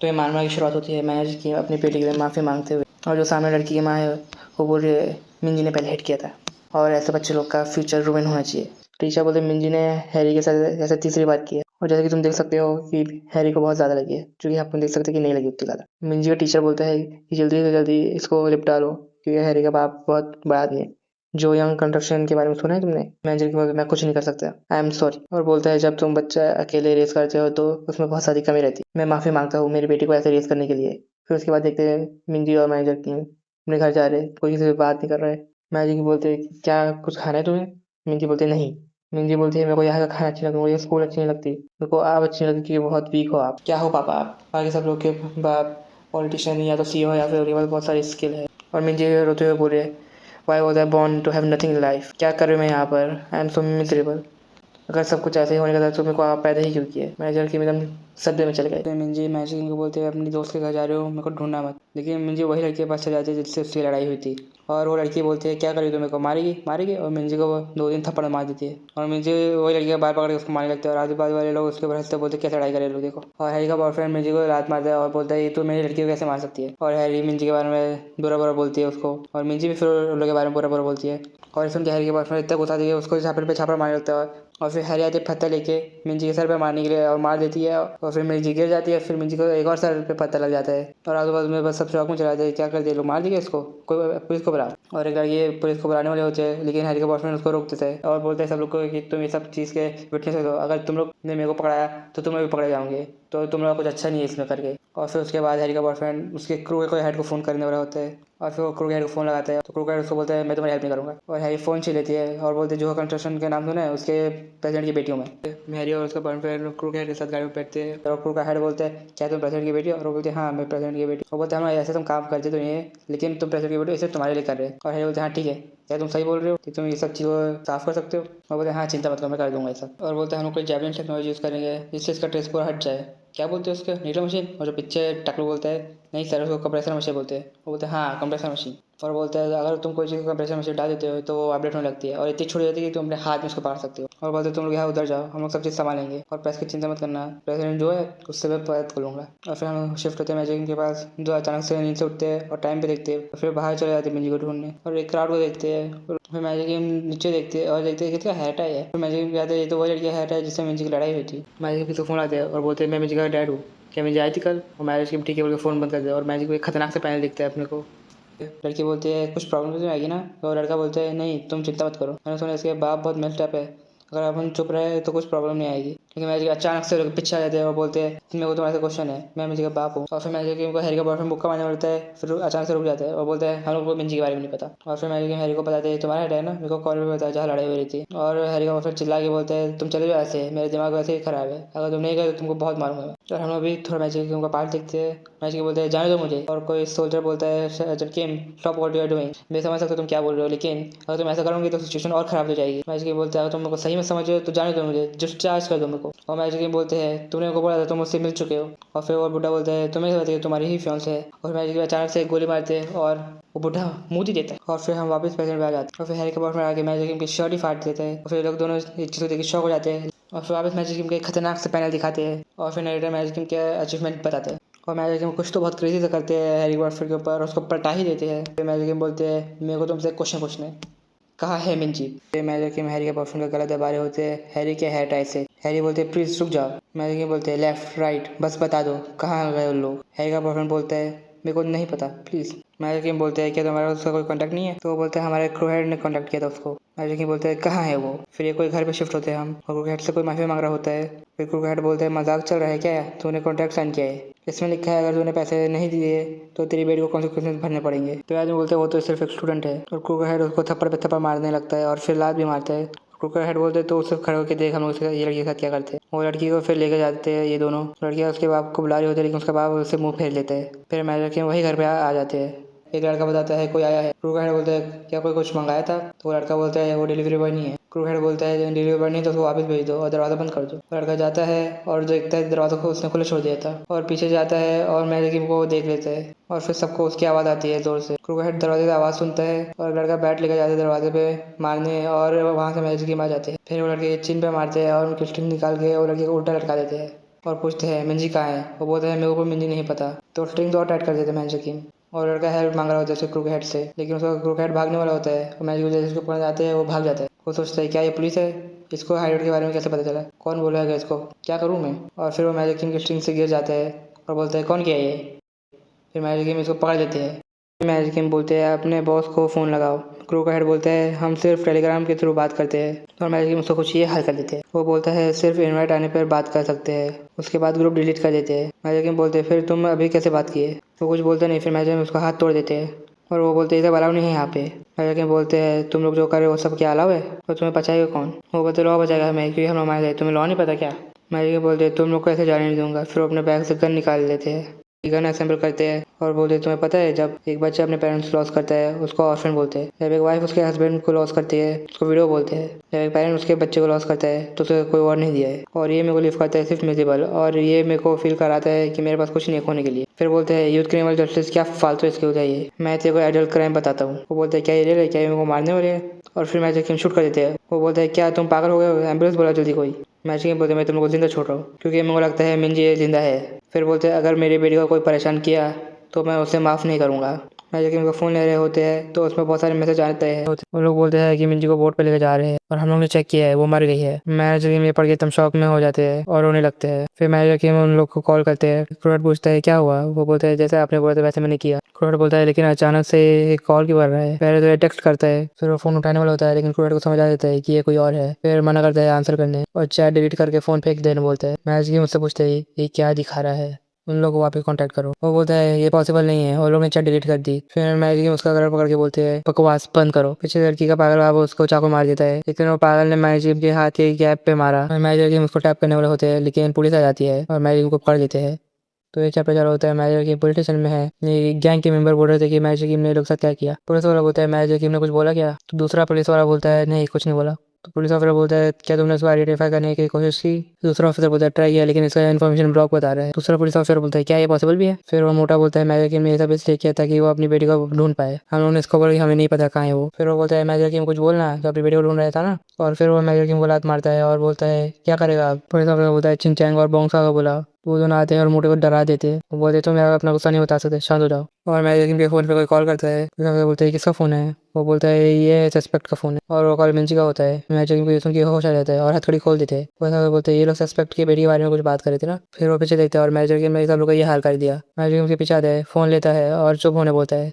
तो ये मारना की शुरुआत होती है मैनेजर की अपनी बेटी के लिए माफ़ी मांगते हुए, और जो सामने लड़की की माँ है वो बोल रही है मिंजी ने पहले हिट किया था और ऐसे बच्चे लोग का फ्यूचर रुइन होना चाहिए। टीचर बोलते मिंजी ने हैरी के साथ ऐसे तीसरी बार किया, और जैसे कि तुम देख सकते हो कि हैरी को बहुत ज़्यादा लगी है, जो कि आप देख सकते हैं कि नहीं लगी उतनी ज़्यादा। मिंजी का टीचर बोलता है कि जल्दी से जल्दी इसको निपटा लो क्योंकि हैरी का बाप बहुत बड़ा आदमी है। जो यंग कंस्ट्रक्शन के बारे में सुना है तुमने? मैनेजर की बोलता है मैं कुछ नहीं कर सकता, आई एम सॉरी। और बोलता है जब तुम बच्चा अकेले रेस करते हो तो उसमें बहुत सारी कमी रहती है, मैं माफ़ी मांगता हूँ मेरी बेटी को ऐसे रेस करने के लिए। फिर उसके बाद देखते हैं मिंजी और मैनेजर की अपने घर जा रहे, कोई किसी से बात नहीं कर रहा है। मैनेजर की बोलते हैं क्या कुछ खाना है तुम्हें? मिंजी बोलते हैं नहीं। मिंजी बोलती है मेरे को यहाँ का खाना अच्छा लगता है, मुझे स्कूल अच्छी नहीं लगती, मेरे को आप अच्छी नहीं लगती क्योंकि बहुत वीक हो आप। क्या हो पापा आप? बाकी सब लोग के बाप पॉलिटिशियन या तो सीईओ या फिर उनके पास बहुत सारी स्किल है। और मिंजी रोते हुए बोले why was I born to have nothing in life, क्या कर रही हूँ मैं यहाँ पर, आई एम सो मिजरेबल। अगर सब कुछ ऐसे ही होने का था तो मेरे को आप पैदा ही क्यों किए। मैनेजर की एकदम सदमे में चले गए। तो मिंजी मैनेजर को बोलते हैं अपनी दोस्त के घर जा रहे हो, मेरे को ढूंढना मत। लेकिन मिंजी वही लड़के के पास चले जाती है जिससे उसकी लड़ाई हुई थी, और वो लड़की बोलती है क्या करी तो मेरे को मारेगी मारेगी, और मिंजी को वो 2 दिन थप्पड़ मार देती है। और मिंजी वही लड़की का बाल पकड़ के उसको मारने लगते हैं, और आजू बाजू वाले लोग उसके ऊपर हंसते बोलते कैसे लड़ाई करे लो देखो। और हैरी का बॉयफ्रेंड मिंजी को लात मारता है और बोलता है तू मेरी लड़की को कैसे मार सकती है। और हैरी मिंजी के बारे में बुरा बुरा बोलती है उसको, और मिंजी भी फिर उन लोगों के बारे में बुरा बुरा बोलती है। और सुन के हैरी के बॉयफ्रेंड इतना गुस्सा दिए उसको छापड़ पे छापड़ मारने लगता है, और फिर हैरी आती है पत्थर लेके मिंजी के सर पे मारने के लिए और मार देती है, और फिर मिंजी गिर जाती है। फिर मिंजी को एक और सर पे पत्थर लग जाता है, और आजू बाजू में बस सब शौक में चला जाते हैं क्या कर दिए लोग, मार दिए इसको, कोई पुलिस को बुला। और एक लड़की पुलिस को बुलाने वाले होते हैं, लेकिन हैरी का बॉयफ्रेंड उसको रोक देता है और बोलते हैं सब लोग को कि तुम ये सब चीज़ के विटनेस हो, अगर तुम लोग ने मेरे को पकड़ाया तो तुम्हें भी पकड़े जाओगे, तो तुम लोग कुछ अच्छा नहीं है इसमें करके। और फिर उसके बाद हैरी का बॉयफ्रेंड उसके क्रू के हेड को फ़ोन करने वाला होता है, और फिर वो क्रू के हेड को फ़ोन लगाता है तो क्रू के हेड उसको बोलता है मैं तुम्हारी हेल्प नहीं करूँगा। और हैरी फ़ोन छीन लेती है और बोलते जो कंस्ट्रक्शन के नाम सुना है उसके प्रेसिडेंट की बेटी हूँ मैं। हैरी और उसका बॉयफ्रेंड क्रू के हेड के साथ गाड़ी में बैठते हैं, और क्रू का हेड बोलते हैं क्या तुम प्रेसिडेंट की बेटी हो? और वो बोलते हैं हाँ मैं प्रेसिडेंट की बेटी। और बोलते हैं हम ऐसे तुम काम करते तो नहीं है, लेकिन तुम प्रेसिडेंट की बेटी हो, इसे तुम्हारे लिए कर रहे हैं। और हैरी बोलते हैं हाँ ठीक है, क्या तुम सही बोल रहे हो कि तुम ये सब चीज़ साफ कर सकते हो? और बोलते हैं हाँ चिंता मत करो मैं कर दूंगा ऐसा। और बोलते हैं हम लोग कोई जैवलिन टेक्नोलॉजी यूज़ करेंगे जिससे इसका ट्रेस पूरा हट जाए। क्या बोलते हैं उसके नीडल मशीन? और जो पीछे टकलू बोलता है नहीं सर उसको कंप्रेसर मशीन बोलते हैं। वो बोलते हैं हाँ कंप्रेसर मशीन। और बोलते हैं अगर तुम कोई चीज़ कंप्रेसर मशीन डाल देते हो तो वो अपडेट होने लगती है और इतनी छोटी होती है कि तुम अपने हाथ में उसको पकड़ सकते हो। और बोलते तुम लोग यहाँ उधर जाओ, हम लोग सब चीज़ संभालेंगे और प्रेस की चिंता मत करना, प्रेसिडेंट जो है उससे मैं बात कर लूँगा। और फिर हम शिफ्ट होते हैं मैजिक के पास, जो अचानक से नींद से उठते हैं और टाइम पे देखते हैं, और फिर बाहर चले जाते हैं मिंजी को ढूंढने, और एक क्राउड को देखते हैं। और फिर मैजिक नीचे देखते हैं और देखते हैं कितना हैटा है। फिर मैजिक कहते हैं ये तो वही लड़की हैटा है जिससे मिंजी की लड़ाई हुई थी। मैजिक तो फ़ोन आते हैं और बोलते हैं मैं मिंजी का डैड हूँ, क्या मिंजी आई थी कल? और मैजिक की ठीक है बोल के फ़ोन बंद कर दे, और मैजिक को एक खतरनाक से पैनल दिखता है अपने को। लड़की बोलती है कुछ प्रॉब्लम तो आएगी ना? तो लड़का बोलता है नहीं तुम चिंता मत करो, मैंने सुना इसके बाप बहुत मेल्ट अप है, अगर अपन चुप रहे तो कुछ प्रॉब्लम नहीं आएगी। लेकिन मैजिक अचानक से लोग पीछे आ जाते हैं और बोलते हैं मेरे को तुम्हारे से क्वेश्चन है, मैं मिंजी का बाप हूँ। और फिर मैजिक उनको हैरी का बॉयफ्रेंड मुक्का मारने पड़ता है, फिर अचानक से रुक जाते हैं और बोलते हैं हम लोग को मिंजी के बारे में नहीं पता। और फिर मैजिक हैरी को बताते हैं तुम्हारा हेड है ना, मेरे को कॉल पे बताया जहाँ लड़ाई हो रही थी। और हैरी का बॉयफ्रेंड चिल्ला के बोलते हैं तुम चले जाओ ऐसे, मेरे दिमाग वैसे ही खराब है, अगर तुम नहीं गए तो तुमको बहुत मारूंगा। और हम लोग भी थोड़ा मैजिक उनका पार्ट देखते हैं। मैजिक बोलते हैं जाने दो मुझे, और कोई सोल्जर बोलता है Kim stop what you are doing, मैं समझ सकता हूँ तुम क्या बोल रहे हो, लेकिन अगर तुम ऐसा करोगे तो सिचुएशन और खराब हो जाएगी। मैजिक बोलते हैं अगर तुम मेरे को सही में समझ रहे हो तो जाने दो मुझे, जस्ट चार्ज कर दो मेरे को। और मैजिक बोलते हैं तुमने मेरे को बोला था तुम मुझसे मिल चुके हो। और फिर वो बुढ़ा बोलता है तुम्हें बताइए तुम्हारी ही फियांसे है। और मैजिक अचानक से एक गोली मारते हैं और वो बुढ़ा मुँह ही देता है, और फिर हम वापस प्रेजेंट में आ जाते हैं। और फिर हैरी के बॉयफ्रेंड आके मैजिक की शर्ट ही फाड़ देता है, और फिर लोग दोनों एक चीज़ को देख के शॉक हो जाते हैं। और फिर वापस मैजिक के खतरनाक से पैनल दिखाते हैं, और फिर नरेटर मैजिक के अचीवमेंट बताते हैं। और मैजिक कुछ तो बहुत क्रेजी से करते हैं हैरी बॉयफ्रेंड के ऊपर, और उसको पलटा ही देते हैं। फिर मैजिक बोलते हैं मेरे को तुमसे क्वेश्चन पूछना है, कहाँ है मिंजी? मैजिक हैरी के बॉयफ्रेंड का गला दबा रहे होते हैं, हैरी के हेट ऐसे। हैरी बोलते हैं प्लीज रुक जाओ। मैजिक बोलते हैं लेफ्ट राइट बस बता दो कहाँ गए उन लोग। हैरी का बॉयफ्रेंड बोलता है मेरे को नहीं पता प्लीज। मैजिक बोलते हैं क्या तुम्हारा उसका कोई कॉन्टैक्ट नहीं है? तो वो बोलते हैं हमारे क्रू हेड ने कॉन्टैक्ट किया था उसको। मैजिक बोलते हैं कहाँ है वो? फिर ये कोई घर पे शिफ्ट होते हैं हम, और क्रू हेड से कोई माफी मांग रहा होता है। फिर क्रू हेड बोलते हैं मजाक चल रहा है क्या, तूने कॉन्ट्रैक्ट साइन किया है, इसमें लिखा है अगर तूने पैसे नहीं दिए तो तेरी बेटी को कॉन्सिक्वेंसेस भरने पड़ेंगे। तो आदमी बोलते हैं वो तो सिर्फ एक स्टूडेंट है, और क्रू हेड उसको थप्पड़ पे थप्पड़ मारने लगता है और फिर लात भी मारता है। क्रू हेड बोलते हैं तो उससे खड़े होकर देख हम लोग ये लड़की के साथ क्या करते हैं। वो लड़की को फिर लेके जाते हैं, ये दोनों लड़कियां उसके बाप को बुला रही होती है, लेकिन उसका बाप उससे मुंह फेर लेते हैं। फिर मैजिक वही घर पे आ जाते हैं। एक लड़का बताता है कोई आया है। क्रू हेड बोलता है क्या कोई कुछ मंगाया था? तो वो लड़का बोलता है वो डिलीवरी बॉय नहीं है। क्रू हेड बोलता है डिलीवरी बॉय नहीं तो उसको वापस भेज दो और दरवाज़ा बंद कर दो। वो लड़का जाता है और देखता है दरवाज़ा को उसने खुला छोड़ दिया था, और पीछे जाता है और मैजिक को देख लेता है, और फिर सबको उसकी आवाज़ आती है जोर से। क्रू हेड दरवाजे से आवाज़ सुनता है और लड़का बैट लेकर जाता है दरवाजे पे मारने, और वहाँ से मैजिक की मार जाते हैं। फिर वो लड़के चिन पे मारते हैं और उनकी स्ट्रिंग निकाल के वो लड़के को उल्टा लटका देते हैं। और पूछते हैं मिंजी कहाँ है। वो बोलते हैं मेरे को मिंजी नहीं पता। तो स्ट्रिंग तो और टाइट कर देते हैं मैजिक किंग। और लड़का हेल्प मांग रहा होता है क्रूक हेड से, लेकिन उसका क्रूक हेड भागने वाला होता है और मैजिक जैसे उसके ऊपर जाते हैं वो भाग जाता है। वो सोचता है क्या ये पुलिस है, इसको हाइड के बारे में कैसे पता चला, कौन बोलेगा इसको, क्या करूँ मैं। और फिर वो मैजिक किंग के स्ट्रिंग से गिर जाता है और बोलता है कौन किया ये। फिर मैजिक किंग इसको पकड़ लेते हैं। मैजिक किंग बोलते हैं अपने बॉस को फ़ोन लगाओ। क्रूक हेड बोलता है हम सिर्फ टेलीग्राम के थ्रू बात करते हैं। और मैजिक किंग उसको कुछ ये हल कर देते हैं। वो बोलता है सिर्फ इनवाइट आने पर बात कर सकते हैं। उसके बाद ग्रुप डिलीट कर देते हैं। मैजिक किंग बोलते हैं फिर तुम अभी कैसे बात किए। वो कुछ बोलते नहीं। फिर मैजिक किंग उसका हाथ तोड़ देते हैं और वो बोलते हैं ये सब अलाउ नहीं है यहाँ पे। मैजिक किंग बोलते हैं तुम लोग जो कर रहे हो वो सब क्या अलाउ है, तो तुम्हें बचाएगा कौन। वो बोलते लॉ बचाएगा हमें क्योंकि हम हमारे, तुम्हें लॉ नहीं पता क्या। मैजिक किंग बोलते तुम लोग को ऐसे जाने नहीं दूंगा। फिर वो अपने बैग से गन निकाल लेते हैं, गन असेंबल करते हैं और बोलते तुम्हें पता है जब एक बच्चा अपने पेरेंट्स लॉस करता है उसको ऑर्फन बोलते हैं। जब एक वाइफ उसके हस्बैंड को लॉस करती है उसको विडो बोलते हैं। जब एक पेरेंट उसके बच्चे को लॉस करता है तो उसे कोई और नहीं दिया है। और ये मेरे को लिव करता है सिर्फ मिजिबल, और ये मेरे को फील कराता है कि मेरे पास कुछ नहीं है खोने के लिए। फिर बोलते हैं यूथ क्रिमिनल जस्टिस क्या फालतू इसके हो जाइए, मैं तेरे को एडल्ट क्राइम बताता हूँ। वो बोलते हैं क्या ये ले ले, क्या ये मेरे को मारने वाले है। और फिर मैजिक किंग शूट कर देते हैं। वो बोलते हैं क्या तुम पागल हो गए हो, एम्बुलेंस बोला जल्दी कोई। मैजिक किंग बोलते मैं तुम लोग को जिंदा छोड़ रहा हूँ क्योंकि मेरे को लगता है मिंजी जिंदा है। फिर बोलते हैं अगर मेरी बेटी को कोई परेशान किया तो मैं उसे माफ़ नहीं करूँगा। मैजिक किंग का फ़ोन ले रहे होते हैं तो उसमें बहुत सारे मैसेज आते हैं। वो लोग बोलते हैं कि मिंजी को बोट पे लेकर जा रहे हैं और हम लोग ने चेक किया है वो मर गई है। मैजिक किंग ये पढ़ के एकदम शॉक में हो जाते हैं और रोने लगते हैं। फिर मैजिक किंग उन लोग को कॉल करते हैं। क्रूएट पूछता है क्या हुआ। वो बोलते हैं जैसे आपने बोला था वैसे मैंने किया। क्रूएट बोलता है लेकिन अचानक से कॉल क्यों कर रहा है। पहले तो ये टेक्स्ट करता है, फिर वो फ़ोन उठाने वाला होता है लेकिन क्रूएट को समझ आ जाता है कि ये कोई और है। फिर मना करता है आंसर करने और चैट डिलीट करके फ़ोन फेंक देने बोलता है। मैजिक किंग मुझसे पूछते है ये क्या दिखा रहा है, उन लोगों को वापस कांटेक्ट करो। वो बोलता है ये पॉसिबल नहीं है और लोग ने चैट डिलीट कर दी। फिर मैजिक किंग उसका गला पकड़ के बोलते हैं बकवास बंद करो। पीछे लड़की का पागल बाबू उसको चाकू मार देता है, लेकिन वो पागल ने मैजिक किंग के हाथ के गैप पे मारा। मैजिक किंग उसको टैप करने वाले होते हैं लेकिन पुलिस आ जाती है और मैजिक किंग को पकड़ लेते हैं। तो ये चैप्टर चालू होता है। मैजिक किंग पुलिस स्टेशन में है। ये गैंग के मेंबर बोल रहे थे कि मैजिक किंग ने लोग साथ क्या किया। पुलिस वाला बोलता है मैजिक किंग ने कुछ बोला क्या। तो दूसरा पुलिस वाला बोलता है नहीं कुछ नहीं बोला। तो पुलिस ऑफिसर बोलता है क्या तुमने उसको आइडेंटिफाई करने की कोशिश की। दूसरा ऑफिसर बोलता है ट्राई किया लेकिन इसका इन्फॉर्मेशन ब्लॉक बता रहा है। दूसरा पुलिस ऑफिसर बोलता है क्या ये पॉसिबल भी है। फिर वो मोटा बोलता है मैजिक किंग ने ये सब इसलिए किया ताकि वो अपनी बेटी को ढूंढ पाए, हम लोगों ने इसको बोला कि हमें नहीं पता कहाँ है वो। फिर वो बोलता है मैजिक किंग कुछ बोलना जो अपनी बेटी को ढूंढ रहा था ना। और फिर वो मैजिक किंग को लात मारता है और बोलता है क्या करेगा आप। पुलिस ऑफिसर बोलता है चिंचैंग और बोंगसा को बोला। वो दोनों आते हैं और मोटे को डरा देते हैं। वो बोलते तुम यार अपना गुस्सा नहीं बता सकते, शांत हो जाओ। और मैजिक किंग के फ़ोन पे कोई कॉल करता है। फिर बोलते हैं किसका फ़ोन है। वो बोलता है ये सस्पेक्ट का फ़ोन है और वो कॉल मिंजी का होता है। मैजिक किंग को सुन के होश आ जाता है और हथकड़ी खोल देते हैं। वो बोलते हैं ये लोग सस्पेक्ट की बेटी के बारे में कुछ बात कर रहे थे ना। फिर वो पीछे देखते हैं और मैजिक किंग ने सब लोग का ये हाल कर दिया। मैजिक किंग उसके पीछे आता है, फ़ोन लेता है और चुप होने बोलता है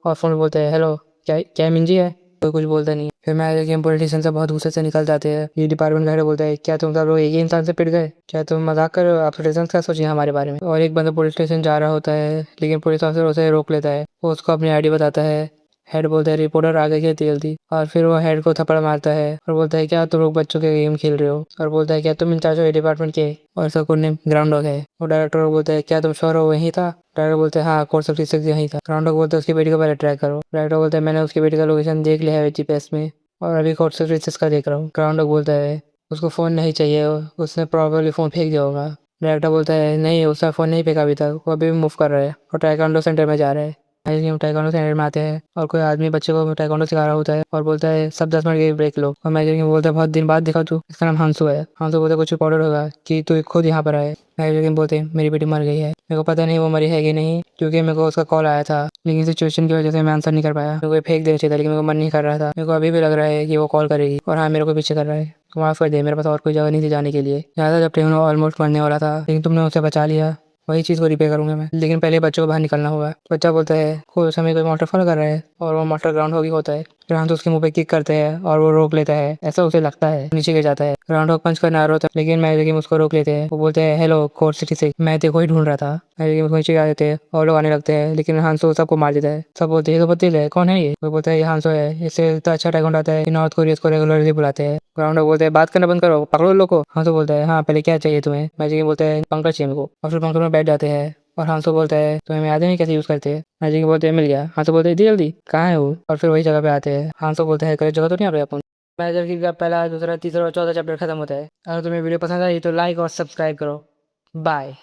और फ़ोन पे बोलता है हेलो क्या क्या मिंजी है। कोई कुछ बोलता नहीं। फिर मैजिक किंग पुलिस स्टेशन से बहुत गुस्से से निकल जाते हैं। ये डिपार्टमेंट का हेड बोलता है क्या तुम सब लोग एक ही इंसान से पिट गए, क्या तुम मजाक कर रहे हो, आप सिटीजन्स क्या सोचिए हमारे बारे में। और एक बंदा पुलिस स्टेशन जा रहा होता है लेकिन पुलिस ऑफिसर उसे रोक लेता है। वो उसको अपनी आईडी बताता है। हेड बोलता है रिपोर्टर आ गई है जल्दी। और फिर वो हेड को थप्पड़ मारता है और बोलता है क्या तुम लोग बच्चों के गेम खेल रहे हो। और बोलता है क्या तुम इंचार्ज हो ये डिपार्टमेंट के। और इसका कोड नेम ग्राउंड डॉग है। वो डायरेक्टर को बोलता है क्या तुम श्योर हो वहीं था। डायरेक्टर बोलते हैं हाँ कोर्स ऑफ रिसर्च यहीं था। ग्राउंड डॉग बोलता है उसकी बेटी को पहले ट्रैक करो। डायरेक्टर बोलता है मैंने उसकी बेटी का लोकेशन देख लिया है जीपीएस में और अभी कोर्स ऑफ रिसर्च का देख रहा हूँ। ग्राउंड डॉग बोलता है उसको फ़ोन नहीं चाहिए, उसने प्रॉब्लली फ़ोन फेंक दिया होगा। डायरेक्टर बोलता है नहीं उसका फ़ोन नहीं फेंका अभी तक, वो अभी भी मूव कर रहा है और टाइकोंडो सेंटर में जा रहा है। मैजिक किंग टाइकोंडो सेंटर में आते हैं और कोई आदमी बच्चे को टाइकोंडो सिखा रहा होता है और बोलता है सब 10 मिनट के ब्रेक लो। और मैजिक किंग बोलता है बहुत दिन बाद देखा तू, इसका नाम हांसू है। हांसू बोलता है कुछ रिपोर्टेड होगा कि तू खुद यहाँ पर आए। मैजिक किंग बोलते हैं मेरी बेटी मर गई है, मेरे को पता नहीं वो मरी है कि नहीं क्योंकि मेरे को उसका कॉल आया था लेकिन सिचुएशन की वजह से मैं आंसर नहीं कर पाया। मेरे को फेंक देना चाहिए था लेकिन मेरे को मन नहीं कर रहा था। मेरे को अभी भी लग रहा है कि वो कॉल करेगी और हाँ मेरे को पीछे कर रहा है। माफ़ कर दे, मेरे पास और कोई जगह नहीं थी जाने के लिए। ज़्यादा जब ट्रेन ऑलमोस्ट मरने वाला था लेकिन तुमने उसे बचा लिया, वही चीज़ को रिपेयर करूँगा मैं, लेकिन पहले बच्चों को बाहर निकलना होगा। बच्चा बोलता है कोई समय कोई मोटर फॉलो कर रहा है और वो मोटर ग्राउंड होगी होता है। ग्राउंड उसके मुंह पे किक करते हैं और वो रोक लेता है, ऐसा उसे लगता है नीचे गिर जाता है। ग्राउंड होग पंच करना आ रहा होता है लेकिन मैजिक किंग उसको रोक लेते हैं। वो बोलते हैं हेलो कोर्ट सिटी से, मैं तेरे को ही ढूंढ रहा था। मैजिक किंग उसको नीचे गिरा देते हैं और लोग आने लगते हैं लेकिन हांसो सबको मार देता है। सब बोलते हैं ये तो बदल है, कौन है ये। वो बोलता है ये हांसो है, इससे इतना अच्छा टाइकोंडो आता है कि नॉर्थ कोरिया को रेगुलरली बुलाते हैं। ग्राउंड बोलते हैं बात करना बंद करो, पकड़ो लोग को। हांसो बोलता है हाँ पहले क्या चाहिए तुम्हें। मैजिक किंग बोलता है पंखा चाहिए मेरे को और फिर पंखा में बैठ जाते हैं। और हांसो बोलता है तुम्हें मैं याद नहीं कैसे यूज़ करते हैं। मैजिक बोलते हैं मिल गया। हांसो बोलते हैं जल्दी कहाँ है वो। और फिर वही जगह पे आते हैं। हांसो बोलते हैं गलत जगह तो नहीं आ रहे अपन। मैजिक का पहला दूसरा तीसरा और चौथा चैप्टर खत्म होता है। अगर तुम्हें वीडियो पसंद आई तो लाइक और सब्सक्राइब करो। बाय।